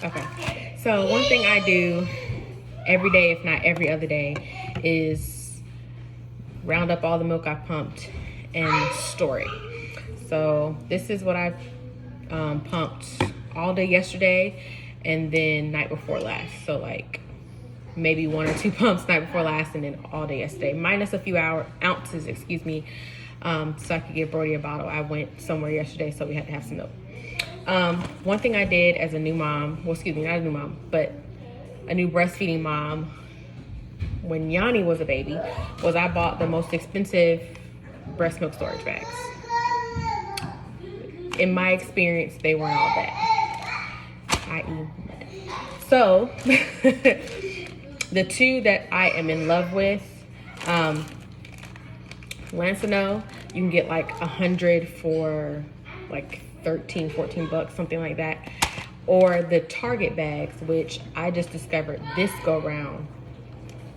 Okay, so one thing I do every day, if not every other day, is round up all the milk I pumped and store it. So this is what I pumped all day yesterday and then night before last. So like maybe 1 or 2 pumps night before last and then all day yesterday, minus a few ounces, excuse me, so I could give Brody a bottle. I went somewhere yesterday, so we had to have some milk. One thing I did as a new mom, well, excuse me, not a new mom, but a new breastfeeding mom when Yanni was a baby, was I bought the most expensive breast milk storage bags. In my experience, they weren't all bad, i.e. So, the two that I am in love with, Lansano, you can get like 100 for like 13, 14 bucks, something like that. Or the Target bags, which I just discovered this go round.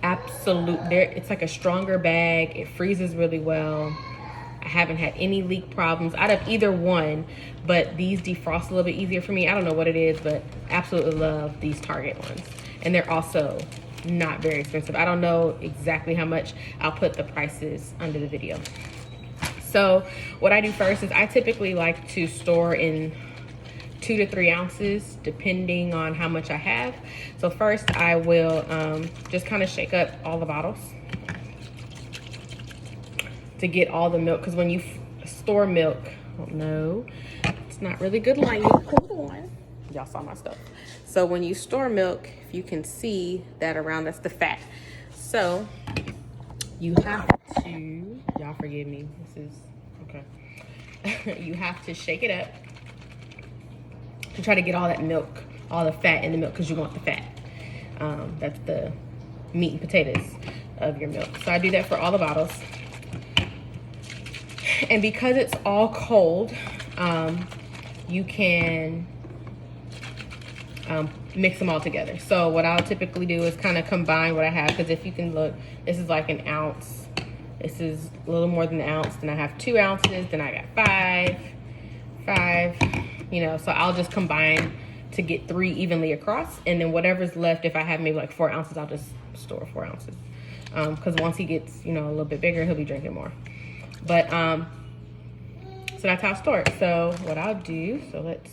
It's like a stronger bag. It freezes really well. I haven't had any leak problems out of either one, but these defrost a little bit easier for me. I don't know what it is, but absolutely love these Target ones. And they're also not very expensive. I don't know exactly how much. I'll put the prices under the video. So what I do first is I typically like to store in 2 to 3 ounces, depending on how much I have. So first I will just kind of shake up all the bottles to get all the milk, because when you store milk, oh no, it's not really good lighting. Hold on, y'all saw my stuff. So when you store milk, if you can see that around, that's the fat. So you have to, y'all forgive me, this is okay. You have to shake it up to try to get all that milk, all the fat in the milk, because you want the fat. That's the meat and potatoes of your milk. So I do that for all the bottles. And because it's all cold, you can mix them all together. So what I'll typically do is kind of combine what I have, because if you can look, this is like an ounce. This is a little more than an ounce. Then I have 2 ounces. Then I got 5, you know, so I'll just combine to get 3 evenly across. And then whatever's left, if I have maybe like 4 ounces, I'll just store 4 ounces. Because once he gets, you know, a little bit bigger, he'll be drinking more. But, so that's how I store it. So what I'll do, so let's,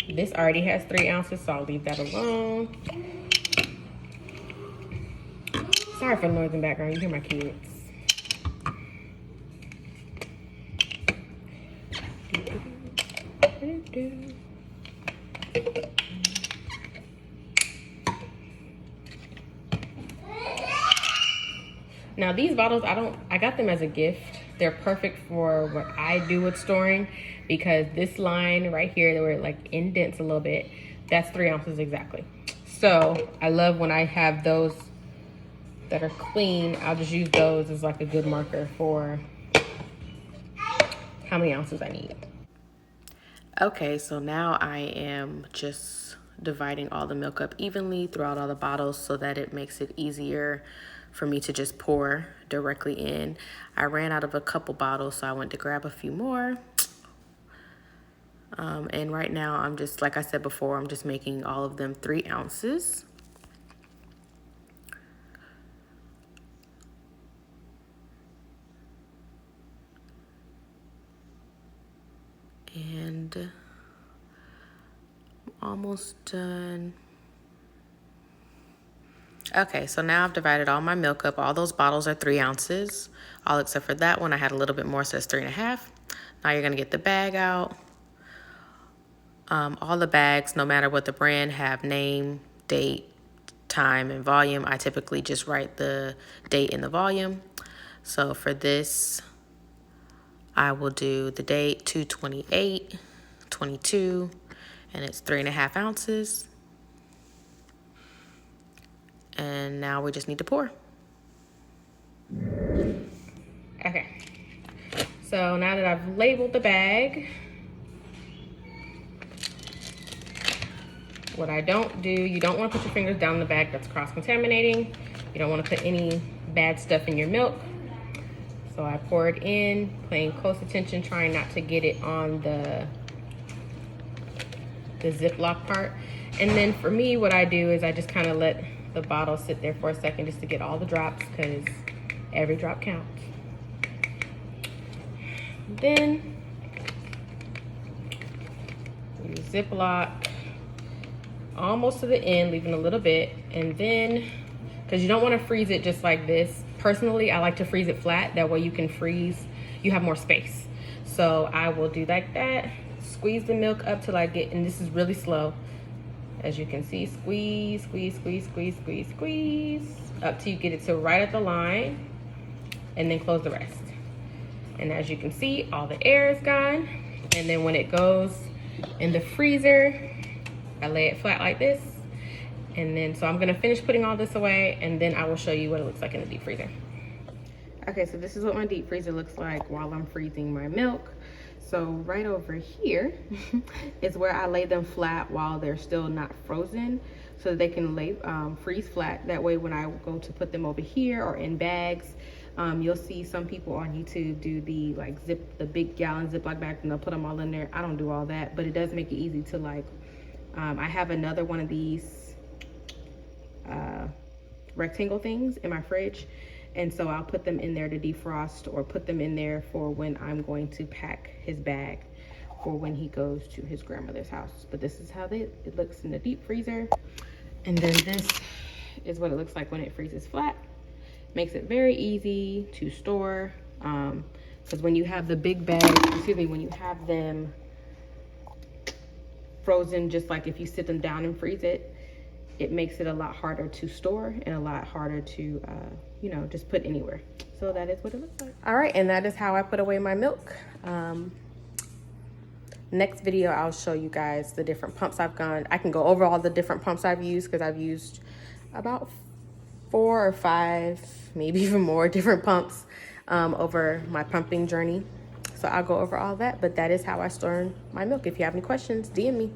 this already has 3 ounces, so I'll leave that alone. Sorry for the noise in the background, you hear my kids. Now these bottles, I got them as a gift. They're perfect for what I do with storing, because this line right here, where it like indents a little bit, that's 3 ounces exactly. So I love when I have those that are clean. I'll just use those as like a good marker for how many ounces I need. Okay, so now I am just dividing all the milk up evenly throughout all the bottles so that it makes it easier for me to just pour directly in. I ran out of a couple bottles, so I went to grab a few more. And right now I'm just, like I said before, I'm just making all of them 3 ounces. And I'm almost done. Okay, so now I've divided all my milk up. All those bottles are 3 ounces, all except for that one. I had a little bit more, so it's 3.5. Now you're gonna get the bag out. All the bags, no matter what the brand, have name, date, time, and volume. I typically just write the date and the volume. So for this, I will do the date 2/28/22, and it's 3.5 ounces. And now we just need to pour. Okay, so now that I've labeled the bag, what I don't do, you don't want to put your fingers down the bag, that's cross-contaminating. You don't want to put any bad stuff in your milk. So I pour it in, paying close attention, trying not to get it on the the Ziploc part. And then for me, what I do is I just kind of let the bottle sit there for a second just to get all the drops, because every drop counts. Then you Ziploc almost to the end, leaving a little bit, and then, because you don't want to freeze it just like this. Personally, I like to freeze it flat. That way you can freeze, you have more space. So I will do like that, squeeze the milk up till I get, and this is really slow. As you can see, squeeze, squeeze, squeeze, squeeze, squeeze, squeeze, up till you get it to right at the line, and then close the rest. And as you can see, all the air is gone. And then when it goes in the freezer, I lay it flat like this. And then, so I'm gonna finish putting all this away, and then I will show you what it looks like in the deep freezer. Okay, so this is what my deep freezer looks like while I'm freezing my milk. So right over here is where I lay them flat while they're still not frozen, so that they can freeze flat. That way when I go to put them over here or in bags, you'll see some people on YouTube do the the big gallon Ziploc bag, and they'll put them all in there. I don't do all that, but it does make it easy to I have another one of these rectangle things in my fridge, and so I'll put them in there to defrost, or put them in there for when I'm going to pack his bag for when he goes to his grandmother's house. But this is how it looks in the deep freezer. And then this is what it looks like when it freezes flat. Makes it very easy to store, because when you have the big bag, when you have them frozen, just like if you sit them down and freeze it, it makes it a lot harder to store and a lot harder to, just put anywhere. So that is what it looks like. All right, and that is how I put away my milk. Next video, I'll show you guys the different pumps I've gone. I can go over all the different pumps I've used, because I've used about 4 or 5, maybe even more different pumps over my pumping journey. So I'll go over all that, but that is how I store my milk. If you have any questions, DM me.